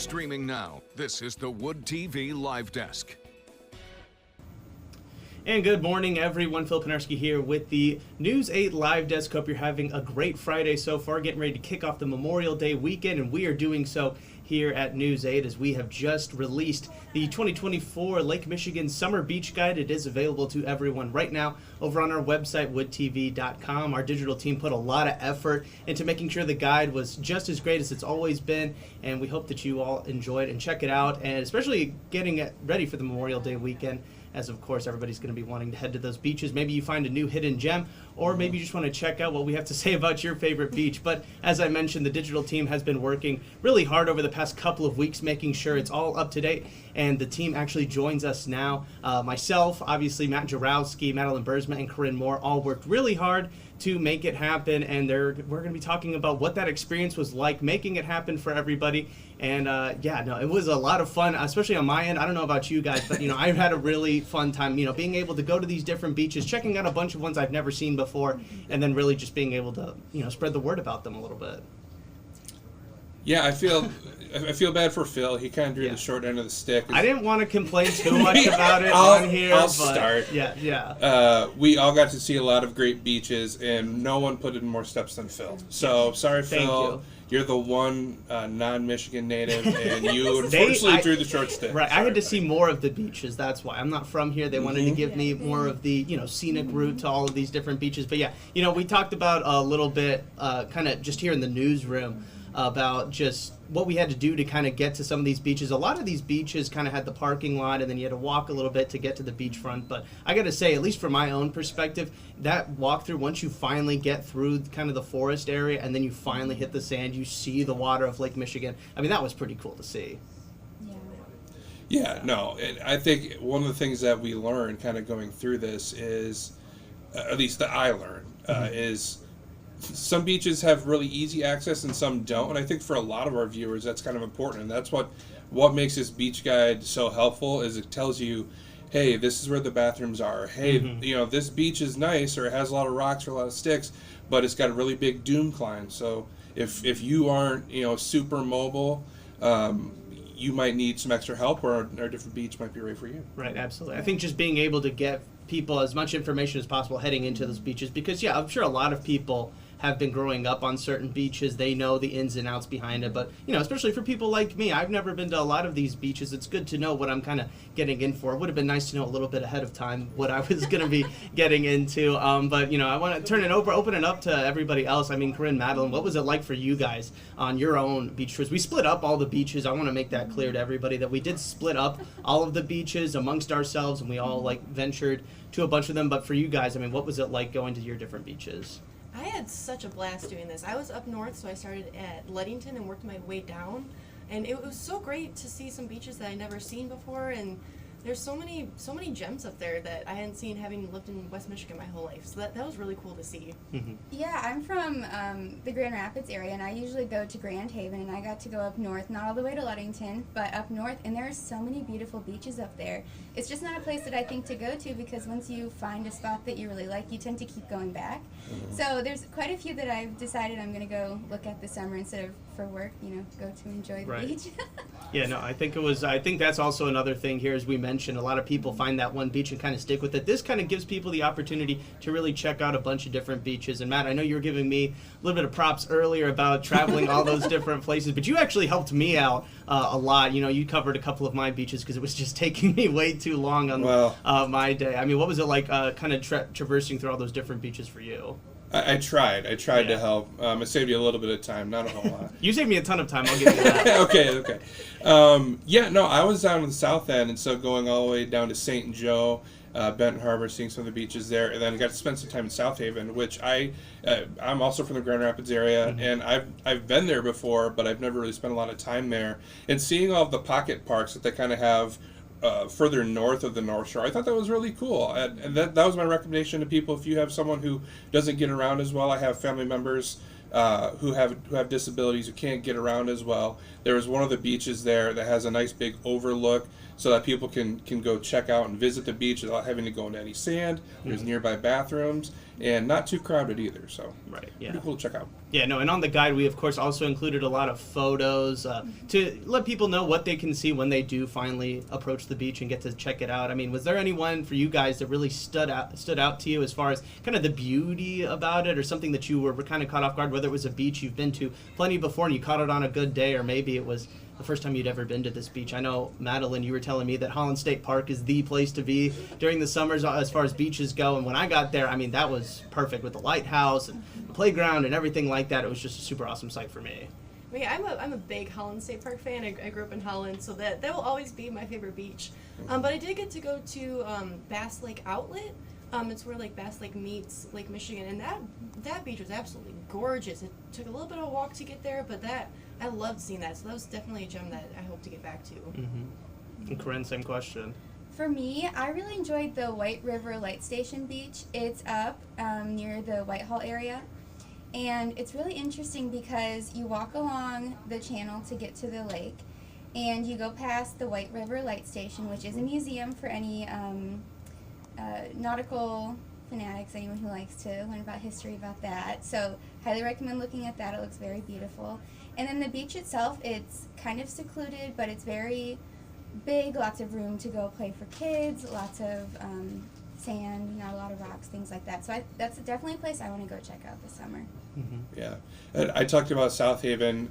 Streaming now, this is the Wood TV Live Desk. And good morning, everyone. Phil Penarski here with the News 8 Live Desk. Hope you're having a great Friday so far, getting ready to kick off the Memorial Day weekend, and we are doing so here at News 8 as we have just released the 2024 Lake Michigan Summer Beach Guide. It is available to everyone right now over on our website, woodtv.com. Our digital team put a lot of effort into making sure the guide was just as great as it's always been, and we hope that you all enjoy it and check it out, and especially getting it ready for the Memorial Day weekend, as of course everybody's going to be wanting to head to those beaches. Maybe you find a new hidden gem, or maybe you just want to check out what we have to say about your favorite beach. But as I mentioned, the digital team has been working really hard over the past couple of weeks, making sure it's all up to date, and the team actually joins us now. Myself, obviously Matt Jarowski, Madeline Bursma, and Corinne Moore all worked really hard to make it happen, and we're going to be talking about what that experience was like, making it happen for everybody. And it was a lot of fun, especially on my end. I don't know about you guys, but I've had a really fun time, being able to go to these different beaches, checking out a bunch of ones I've never seen before, and then really just being able to, spread the word about them a little bit. Yeah, I feel bad for Phil. He kind of drew the short end of the stick. I didn't want to complain too much about it on here. I'll start. Yeah. We all got to see a lot of great beaches, and no one put in more steps than Phil. So, sorry, Phil. You're the one non-Michigan native, and you unfortunately drew the short stick. Right, I had to see more of the beaches. That's why I'm not from here. They wanted to give me more of the scenic route to all of these different beaches. But we talked about a little bit, kind of just here in the newsroom, about just what we had to do to kind of get to some of these beaches. A lot of these beaches kind of had the parking lot, and then you had to walk a little bit to get to the beachfront. But I got to say, at least from my own perspective, that walkthrough, once you finally get through kind of the forest area and then you finally hit the sand, you see the water of Lake Michigan. I mean, that was pretty cool to see. Yeah, no, I think one of the things that we learned kind of going through this is, at least that I learned, is some beaches have really easy access and some don't, and I think for a lot of our viewers that's kind of important, and that's what makes this beach guide so helpful, is it tells you, hey, this is where the bathrooms are, hey, this beach is nice, or it has a lot of rocks or a lot of sticks, but it's got a really big dune climb, so if you aren't super mobile, you might need some extra help, or a different beach might be right for you. Right, absolutely. I think just being able to get people as much information as possible heading into those beaches, because I'm sure a lot of people have been growing up on certain beaches. They know the ins and outs behind it, but especially for people like me, I've never been to a lot of these beaches. It's good to know what I'm kind of getting in for. It would have been nice to know a little bit ahead of time what I was going to be getting into, but I want to open it up to everybody else. I mean, Corinne, Madeline, what was it like for you guys on your own beach tours? We split up all the beaches. I want to make that clear to everybody that we did split up all of the beaches amongst ourselves, and we all ventured to a bunch of them. But for you guys, I mean, what was it like going to your different beaches? I had such a blast doing this. I was up north, so I started at Leadington and worked my way down. And it was so great to see some beaches that I'd never seen before. And there's so many gems up there that I hadn't seen, having lived in West Michigan my whole life. So that was really cool to see. Mm-hmm. Yeah, I'm from the Grand Rapids area, and I usually go to Grand Haven, and I got to go up north, not all the way to Ludington, but up north, and there are so many beautiful beaches up there. It's just not a place that I think to go to, because once you find a spot that you really like, you tend to keep going back. Mm-hmm. So there's quite a few that I've decided I'm going to go look at this summer instead of for work, go to enjoy the beach. I think that's also another thing here, as we mentioned, a lot of people find that one beach and kind of stick with it. This kind of gives people the opportunity to really check out a bunch of different beaches. And Matt, I know you were giving me a little bit of props earlier about traveling all those different places, but you actually helped me out a lot. You covered a couple of my beaches because it was just taking me way too long on my day. I mean, what was it like kind of traversing through all those different beaches for you? I tried to help. It saved you a little bit of time, not a whole lot. You saved me a ton of time, I'll give you that. Okay. I was down in the south end, and so going all the way down to St. Joe, Benton Harbor, seeing some of the beaches there, and then I got to spend some time in South Haven, which I'm also from the Grand Rapids area, and I've been there before, but I've never really spent a lot of time there. And seeing all of the pocket parks that they kind of have further north of the North Shore, I thought that was really cool, and that was my recommendation to people. If you have someone who doesn't get around as well, I have family members who have disabilities who can't get around as well. There is one of the beaches there that has a nice big overlook, so that people can go check out and visit the beach without having to go into any sand. There's nearby bathrooms, and not too crowded either. So Right, yeah. pretty cool to check out. Yeah, no, and on the guide, we of course also included a lot of photos to let people know what they can see when they do finally approach the beach and get to check it out. I mean, was there anyone for you guys that really stood out to you as far as kind of the beauty about it, or something that you were kind of caught off guard, whether it was a beach you've been to plenty before and you caught it on a good day, or maybe it was the first time you'd ever been to this beach? I know, Madeline, you were telling me that Holland State Park is the place to be during the summers as far as beaches go, and when I got there, I mean, that was perfect with the lighthouse and the playground and everything like that. It was just a super awesome sight for me. I mean, I'm a big Holland State Park fan. I grew up in Holland, so that will always be my favorite beach. But I did get to go to Bass Lake Outlet. It's where like Bass Lake meets Lake Michigan, and that beach was absolutely gorgeous. It took a little bit of a walk to get there, but I loved seeing that. So that was definitely a gem that I hope to get back to. Mm-hmm. And Corinne, same question. For me, I really enjoyed the White River Light Station Beach. It's up near the Whitehall area. And it's really interesting because you walk along the channel to get to the lake, and you go past the White River Light Station, which is a museum for any nautical fanatics, anyone who likes to learn about history about that. So highly recommend looking at that. It looks very beautiful. And then the beach itself, it's kind of secluded, but it's very big, lots of room to go play for kids, lots of sand, not a lot of rocks, things like that. So that's definitely a place I want to go check out this summer. Mm-hmm. Yeah, and I talked about South Haven.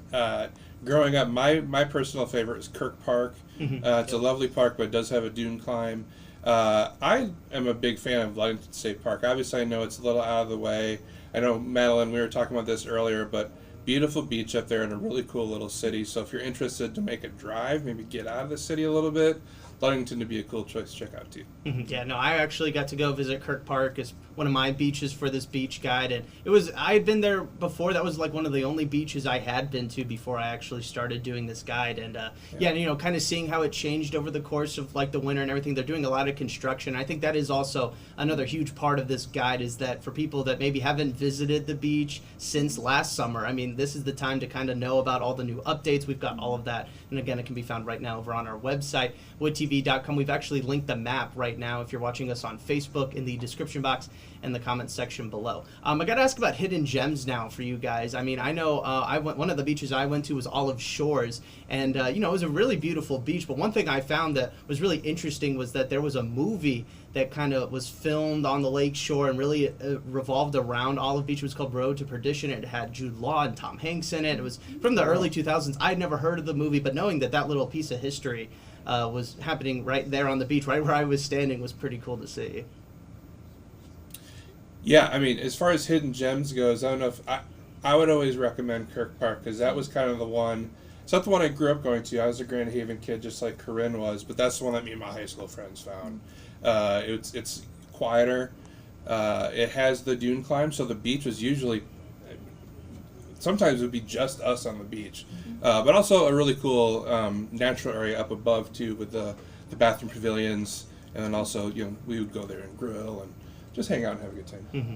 Growing up, my personal favorite is Kirk Park. Mm-hmm. It's a lovely park, but it does have a dune climb. I am a big fan of Ludington State Park. Obviously, I know it's a little out of the way. I know, Madeline, we were talking about this earlier, but beautiful beach up there in a really cool little city. So if you're interested to make a drive, maybe get out of the city a little bit, Ludington would be a cool choice to check out too. Mm-hmm. Yeah, no, I actually got to go visit Kirk Park as one of my beaches for this beach guide, and I had been there before. That was like one of the only beaches I had been to before I actually started doing this guide, and yeah, kind of seeing how it changed over the course of like the winter and everything. They're doing a lot of construction. I think that is also another huge part of this guide, is that for people that maybe haven't visited the beach since last summer, I mean, this is the time to kind of know about all the new updates. We've got all of that, and again, it can be found right now over on our website, woodtv.com. We've actually linked the map right now if you're watching us on Facebook in the description box and the comments section below. I got to ask about hidden gems now for you guys. I mean, I know one of the beaches I went to was Olive Shores, and it was a really beautiful beach, but one thing I found that was really interesting was that there was a movie that kind of was filmed on the lake shore and really revolved around Olive Beach. It was called Road to Perdition. It had Jude Law and Tom Hanks in it. It was from the early 2000s. I'd never heard of the movie, but knowing that little piece of history was happening right there on the beach, right where I was standing, was pretty cool to see. Yeah, I mean, as far as hidden gems goes, I don't know if I would always recommend Kirk Park, because that was kind of the one. It's not the one I grew up going to. I was a Grand Haven kid, just like Corinne was, but that's the one that me and my high school friends found. It's quieter. It has the dune climb, so the beach was usually, sometimes it would be just us on the beach, but also a really cool natural area up above too, with the bathroom pavilions, and then also we would go there and grill and just hang out and have a good time. Mm-hmm.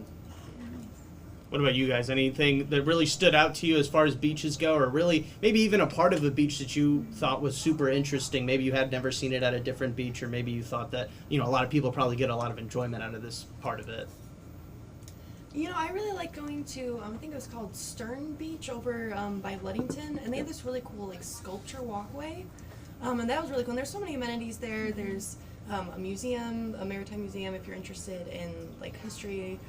What about you guys? Anything that really stood out to you as far as beaches go, or really maybe even a part of a beach that you thought was super interesting? Maybe you had never seen it at a different beach, or maybe you thought that a lot of people probably get a lot of enjoyment out of this part of it. I really like going to, I think it was called Stern Beach over by Ludington, and they have this really cool like sculpture walkway, and that was really cool. And there's so many amenities there. There's a museum, a maritime museum, if you're interested in like history.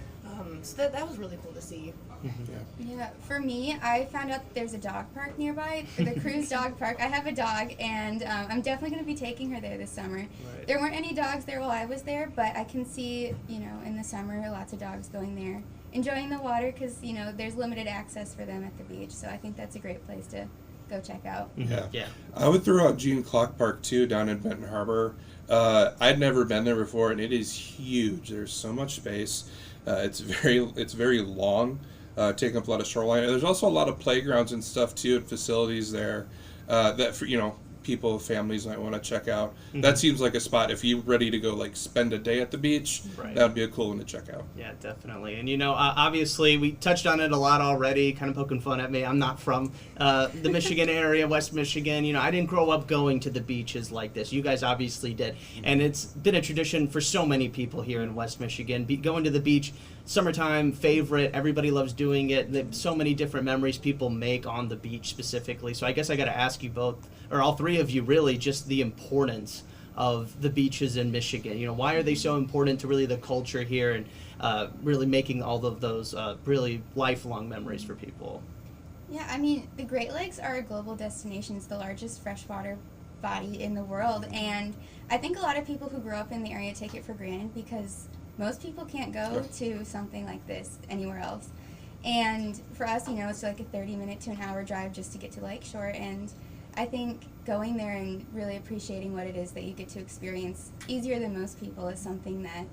So that was really cool to see. Yeah, for me, I found out that there's a dog park nearby, the Cruise Dog Park. I have a dog, and I'm definitely going to be taking her there this summer. Right. There weren't any dogs there while I was there, but I can see, in the summer, lots of dogs going there, enjoying the water, because, there's limited access for them at the beach. So I think that's a great place to go check out. Yeah. I would throw out Gene Clock Park too, down in Benton Harbor. I'd never been there before, and it is huge. There's so much space. It's very long, taking up a lot of shoreline. And there's also a lot of playgrounds and stuff too, and facilities there that for people, families might want to check out. Mm-hmm. That seems like a spot if you're ready to go like spend a day at the beach. Right. That would be a cool one to check out. Yeah, definitely. And obviously we touched on it a lot already, kind of poking fun at me. I'm not from the Michigan area, West Michigan. I didn't grow up going to the beaches like this. You guys obviously did. And it's been a tradition for so many people here in West Michigan, going to the beach summertime favorite. Everybody loves doing it. There's so many different memories people make on the beach specifically. So I guess I got to ask you both, or all three of you really, just the importance of the beaches in Michigan. Why are they so important to really the culture here and really making all of those really lifelong memories for people? Yeah, I mean, the Great Lakes are a global destination. It's the largest freshwater body in the world, and I think a lot of people who grow up in the area take it for granted because most people can't go to something like this anywhere else. And for us, it's like a 30-minute to an hour drive just to get to Lakeshore, and I think going there and really appreciating what it is that you get to experience easier than most people is something that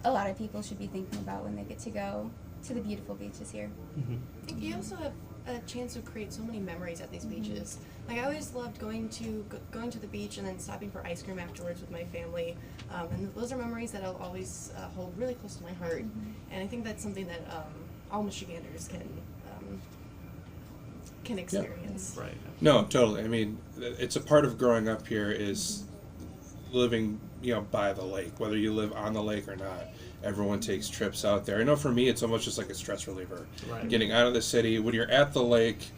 a lot of people should be thinking about when they get to go to the beautiful beaches here. I think you also have a chance to create so many memories at these beaches. Like, I always loved going to the beach and then stopping for ice cream afterwards with my family, and those are memories that I'll always hold really close to my heart. And I think that's something that all Michiganders can experience. Right. No, totally. I mean, it's a part of growing up here is living, by the lake, whether you live on the lake or not. Everyone takes trips out there. I know for me, it's almost just like a stress reliever. Right. Getting out of the city, when you're at the lake,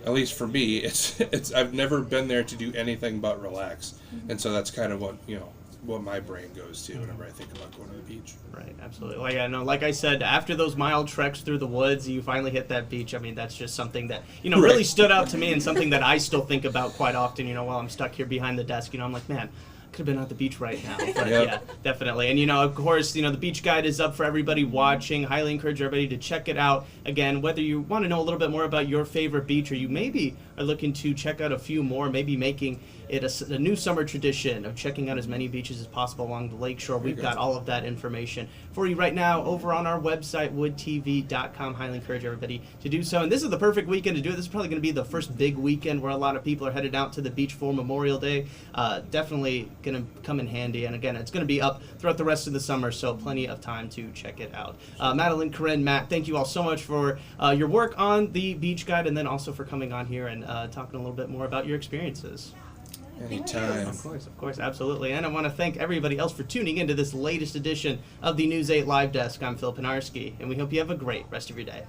at least for me, it's I've never been there to do anything but relax, and so that's kind of what my brain goes to whenever I think about going to the beach. Right, absolutely. Like I said, after those mile treks through the woods, you finally hit that beach. I mean, that's just something that, really stood out to me and something that I still think about quite often, while I'm stuck here behind the desk. I'm like, man, could have been at the beach right now. But yeah, definitely. And of course, the beach guide is up for everybody watching. Highly encourage everybody to check it out. Again, whether you want to know a little bit more about your favorite beach, or you maybe are looking to check out a few more, maybe making it a new summer tradition of checking out as many beaches as possible along the lakeshore. We've got all of that information for you right now over on our website, woodtv.com. Highly encourage everybody to do so. And this is the perfect weekend to do it. This is probably going to be the first big weekend where a lot of people are headed out to the beach for Memorial Day. Definitely going to come in handy. And again, it's going to be up throughout the rest of the summer, so plenty of time to check it out. Madeline, Corinne, Matt, thank you all so much for your work on the beach guide, and then also for coming on here and talking a little bit more about your experiences. Anytime. Of course, absolutely. And I want to thank everybody else for tuning into this latest edition of the News 8 Live Desk. I'm Phil Pinarski, and we hope you have a great rest of your day.